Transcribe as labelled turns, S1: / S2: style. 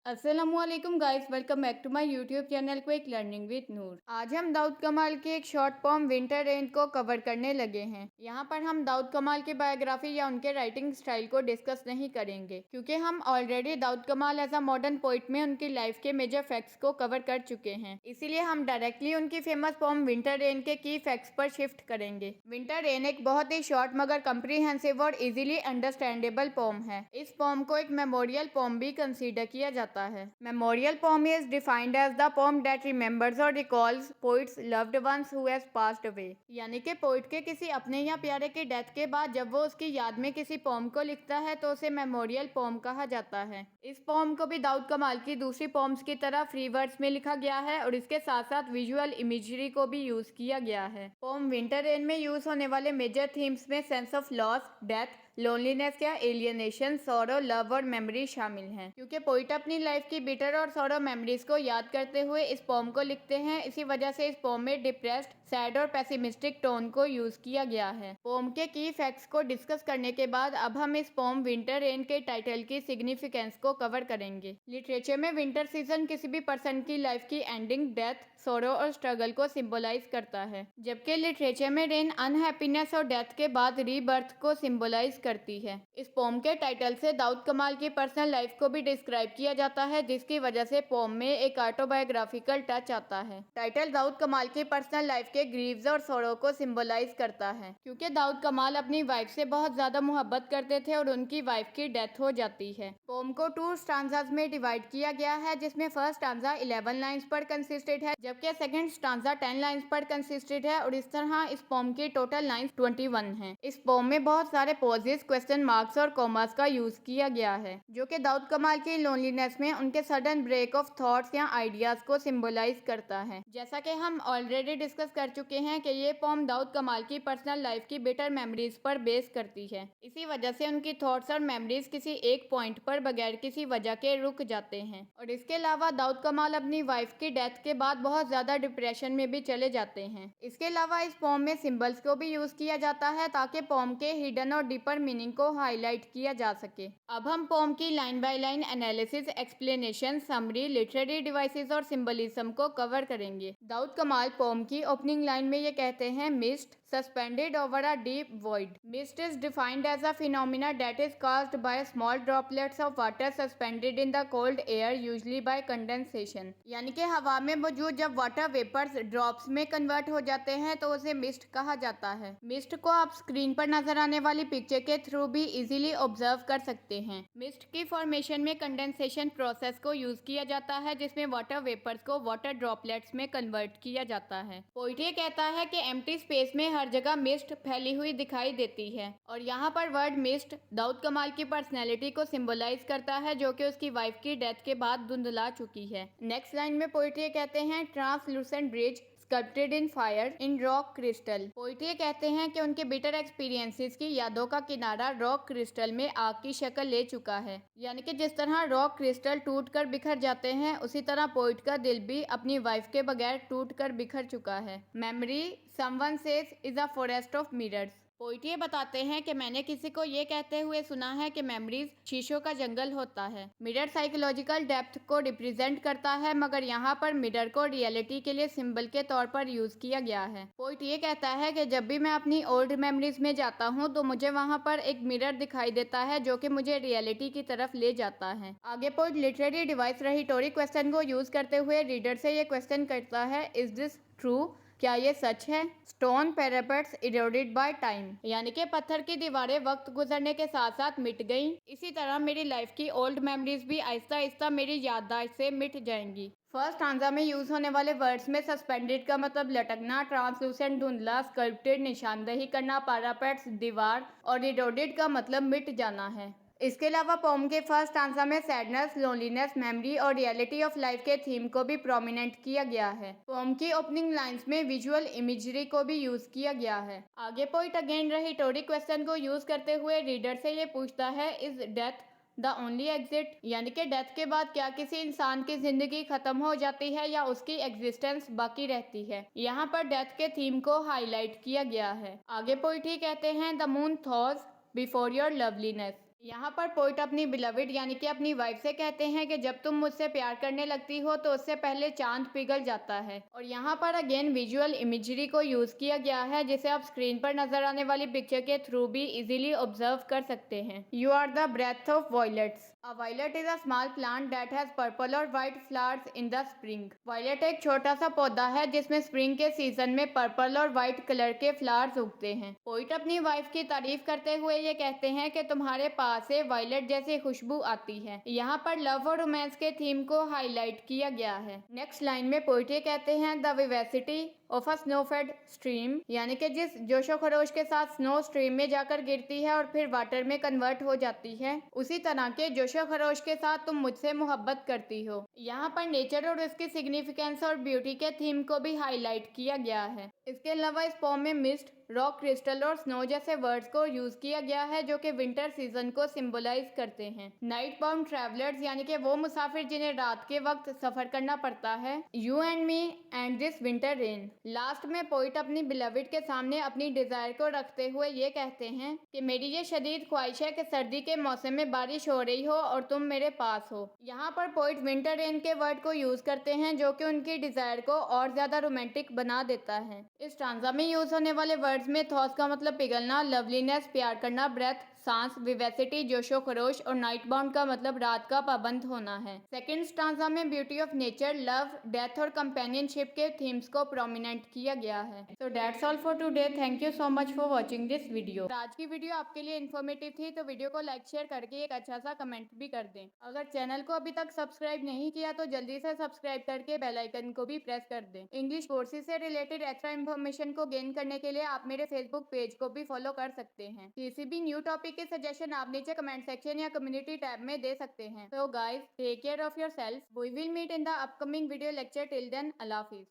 S1: अस्सलामुअलैकुम guys, welcome back to my YouTube channel quick learning with Noor. आज हम दाऊद कमाल की एक शॉर्ट पॉम विंटर रेन को कवर करने लगे हैं। यहाँ पर हम दाऊद कमाल की बायोग्राफी या उनके राइटिंग स्टाइल को डिस्कस नहीं करेंगे, क्योंकि हम ऑलरेडी दाऊद कमाल एज अ मॉडर्न पोइट में उनकी लाइफ के मेजर फैक्ट्स को कवर कर चुके हैं। इसीलिए हम डायरेक्टली उनकी फेमस पॉम विंटर रेन के की फैक्ट्स पर शिफ्ट करेंगे। विंटर रेन एक बहुत ही शॉर्ट मगर कम्प्रीहेंसिव और इजीली अंडरस्टैंडेबल पॉम है। इस पॉम को एक मेमोरियल पॉम भी कंसीडर किया जाता है। Memorial poem is defined as the poem that remembers or recalls poet's loved ones who has passed away। यानी कि पोइट के किसी अपने या प्यारे की डेथ के बाद जब वो उसकी याद में किसी पोम को लिखता है तो उसे मेमोरियल पोम कहा जाता है। इस पोम को भी दाऊद कमाल की दूसरी पोम्स की तरह फ्री वर्ड्स में लिखा गया है और इसके साथ साथ विजुअल इमेजरी को भी यूज किया गया है। पोम विंटर रेन में यूज होने वाले मेजर थीम्स में sense of loss, death, loneliness या एलियनेशन, सॉरो, लव और मेमोरी शामिल हैं। क्योंकि पोइट अपनी लाइफ की बिटर और सॉरो मेमोरीज को याद करते हुए इस पोम को लिखते हैं, इसी वजह से इस पोम में डिप्रेस्ड, सैड और पेसिमिस्टिक टोन को यूज किया गया है। पोम के की फैक्ट्स को डिस्कस करने के बाद अब हम इस पोम विंटर रेन के टाइटल की सिग्निफिकेंस को कवर करेंगे। लिटरेचर में विंटर सीजन किसी भी पर्सन की लाइफ की एंडिंग, डेथ, सॉरो और स्ट्रगल को सिंबलाइज करता है, जबकि लिटरेचर में रेन अनहैप्पीनेस और डेथ के बाद रीबर्थ को सिंबलाइज करती है। इस पोम के टाइटल से दाऊद कमाल की पर्सनल लाइफ को भी डिस्क्राइब किया जाता है, जिसकी वजह से पोम में एक ऑटोबायोग्राफिकल टच आता है। टाइटल दाऊद कमाल की पर्सनल लाइफ के ग्रीव्स और सॉरो को सिंबलाइज करता है, क्योंकि दाऊद कमाल अपनी वाइफ से बहुत ज्यादा मोहब्बत करते थे और उनकी वाइफ की डेथ हो जाती है। पोम को 2 स्टांजाज में डिवाइड किया गया है, जिसमें फर्स्ट स्टांजा 11 लाइन्स पर कंसिस्टेड है, जबकि सेकंड स्टांजा 10 लाइन्स पर कंसिस्टेड है और इस तरह इस पोम की टोटल लाइन्स 21 हैं। इस पोम में बहुत सारे पॉजेस, क्वेश्चन मार्क्स और कॉमास का यूज किया गया है, जो कि दाऊद कमाल की लोनलीनेस में उनके सडन ब्रेक ऑफ थॉट्स या आइडियाज को सिंबलाइज करता है। जैसा कि हम ऑलरेडी डिस्कस कर चुके हैं कि ये पोम दाऊद कमाल की पर्सनल लाइफ की बेटर मेमोरीज पर बेस करती है। इसी वजह से उनकी थॉट्स और मेमोरीज किसी एक पॉइंट पर बगैर किसी वजह के रुक जाते हैं। और इसके अलावा दाऊद कमाल अपनी वाइफ की डेथ के बाद बहुत ज्यादा डिप्रेशन में भी चले जाते हैं। इसके अलावा इस पोम में सिंबल्स को भी यूज किया जाता है ताकि पोम के हिडन और डीपर मीनिंग को हाईलाइट किया जा सके। अब हम पोम की line by line analysis, explanation, summary, literary devices और सिंबलिज्म को कवर करेंगे। दाऊद कमाल पोम की ओपनिंग लाइन में ये कहते हैं, mist suspended over a deep void. Mist is defined as a phenomena that is caused by small droplets of water suspended in the cold air, usually by condensation। यानी कि हवा में मौजूद जब वाटर वेपर्स ड्रॉप्स में convert हो जाते हैं तो उसे मिस्ट कहा जाता है। मिस्ट को आप स्क्रीन पर नजर आने वाली पिक्चर के थ्रू भी इजीली ऑब्जर्व कर सकते हैं। मिस्ट की फॉर्मेशन में कंडेंसेशन प्रोसेस को यूज किया जाता है, जिसमें वाटर वेपर्स को वाटर ड्रॉपलेट्स में कन्वर्ट किया जाता है। पोइट ये कहता है कि एम्प्टी स्पेस में हर जगह मिस्ट फैली हुई दिखाई देती है और यहाँ पर वर्ड मिस्ट दाऊद कमाल की पर्सनैलिटी को सिंबलाइज करता है, जो कि उसकी वाइफ की डेथ के बाद धुंधला चुकी है। नेक्स्ट लाइन में पोइट ये कहते हैं, translucent bridge sculpted in fire in rock crystal. Poet ये कहते हैं कि उनके बिटर एक्सपीरियंसेस की यादों का किनारा रॉक क्रिस्टल में आग की शक्ल ले चुका है। यानी कि जिस तरह रॉक क्रिस्टल टूट कर बिखर जाते हैं, उसी तरह पोइट का दिल भी अपनी वाइफ के बगैर टूट कर बिखर चुका है। Memory, someone says, is a forest of mirrors. Poet ये बताते हैं कि मैंने किसी को ये कहते हुए सुना है कि मेमोरीज शीशों का जंगल होता है। मिरर साइकोलॉजिकल डेप्थ को रिप्रेजेंट करता है, मगर यहाँ पर मिरर को रियलिटी के लिए सिंबल के तौर पर यूज किया गया है। पोइट ये कहता है कि जब भी मैं अपनी ओल्ड मेमोरीज में जाता हूँ तो मुझे वहाँ पर एक मिरर दिखाई देता है, जो कि मुझे रियलिटी की तरफ ले जाता है। आगे poet literary device rhetoric question को यूज करते हुए रीडर से ये क्वेश्चन करता है, इज दिस ट्रू? क्या ये सच है? Stone parapets eroded by time. यानी कि पत्थर की दीवारें वक्त गुजरने के साथ साथ मिट गईं, इसी तरह मेरी लाइफ की ओल्ड मेमोरीज भी आहिस्ता आहिस्ता मेरी याददाश्त से मिट जाएंगी। फर्स्ट स्टांजा में यूज होने वाले वर्ड्स में सस्पेंडेड का मतलब लटकना, ट्रांसलूसेंट धुंधला, स्कल्प्टेड निशानदेही करना, पैरापेट्स दीवार और इरोडेड का मतलब मिट जाना है। इसके अलावा पोम के फर्स्ट स्टांजा में सैडनेस, लोनलीनेस, मेमोरी और रियलिटी ऑफ लाइफ के थीम को भी प्रोमिनेंट किया गया है। पोम की ओपनिंग लाइंस में विजुअल इमेजरी को भी यूज किया गया है। आगे पोइट अगेन रेटोरिक क्वेश्चन को यूज करते हुए रीडर से ये पूछता है, is death the only exit? यानी कि डेथ के बाद क्या किसी इंसान की जिंदगी खत्म हो जाती है या उसकी एग्जिस्टेंस बाकी रहती है? यहाँ पर डेथ के थीम को हाईलाइट किया गया है। आगे पोइट ही कहते हैं, the moon those before your loveliness. यहाँ पर पोइट अपनी बिलविड यानी कि अपनी वाइफ से कहते हैं कि जब तुम मुझसे प्यार करने लगती हो तो उससे पहले चांद पिघल जाता है। और यहाँ पर अगेन विजुअल इमेजरी को यूज किया गया है, जिसे आप स्क्रीन पर नजर आने वाली पिक्चर के थ्रू भी इजीली ऑब्जर्व कर सकते हैं। You are the breath of violets. A violet is a small plant that has purple or white flowers in the spring. Violet एक छोटा सा पौधा है जिसमें स्प्रिंग के सीजन में पर्पल और व्हाइट कलर के फ्लावर्स उगते हैं। पोइट अपनी वाइफ की तारीफ करते हुए ये कहते हैं कि तुम्हारे पास से वायलेट जैसी खुशबू आती है। यहाँ पर लव और रोमांस के थीम को हाईलाइट किया गया है। नेक्स्ट लाइन में पोइट ये कहते हैं the vivacity of a snow fed stream, यानी कि जिस जोशो खरोश के साथ स्नो स्ट्रीम में जाकर गिरती है और फिर वाटर में कन्वर्ट हो जाती है, उसी तरह के जोशो खरोश के साथ तुम मुझसे मोहब्बत करती हो। यहाँ पर नेचर और उसकी सिग्निफिकेंस और ब्यूटी के थीम को भी हाईलाइट किया गया है। इसके अलावा इस पोम में मिस्ट, रॉक क्रिस्टल और स्नो जैसे वर्ड्स को यूज किया गया है जो कि विंटर सीजन को सिंबलाइज करते हैं। नाइट बाउंड ट्रैवलर्स यानी कि वो मुसाफिर जिन्हें रात के वक्त सफर करना पड़ता है। You and me and this winter rain. Last में पोइट अपनी बिलविड के सामने अपनी डिजायर को रखते हुए ये कहते हैं कि मेरी ये शदीद ख्वाहिश है कि सर्दी के मौसम में बारिश हो रही हो और तुम मेरे पास हो। यहाँ पर पोइट विंटर रेन के वर्ड को यूज करते हैं जो कि उनकी डिजायर को और ज्यादा रोमांटिक बना देता है। इस स्टांजा में यूज होने वाले वर्ड्स में थॉस का मतलब पिघलना, लवलीनेस प्यार करना, ब्रेथ सांस, विवेसिटी जोशो खरोश और नाइट बाउंड का मतलब रात का पाबंद होना है। सेकंड स्टांजा में beauty of nature, love, death और कंपेनियनशिप के थीम्स को प्रोमिनेंट किया गया है। तो that's all for today. Thank you so much for watching this video. आज की वीडियो आपके लिए इन्फॉर्मेटिव थी तो वीडियो को लाइक शेयर करके एक अच्छा सा कमेंट भी कर दें। अगर चैनल को अभी तक सब्सक्राइब नहीं किया तो जल्दी से सब्सक्राइब करके बेल आइकन को भी प्रेस कर दें। इंग्लिश कोर्सेज से रिलेटेड एक्स्ट्रा इन्फॉर्मेशन को गेन करने के लिए आप मेरे फेसबुक पेज को भी फॉलो कर सकते हैं। किसी भी न्यू टॉपिक के सजेशन आप नीचे कमेंट सेक्शन या कम्युनिटी टैब में दे सकते हैं। तो guys, take care of yourself. We will meet in the upcoming video lecture. Till then, अल्लाह हाफिज।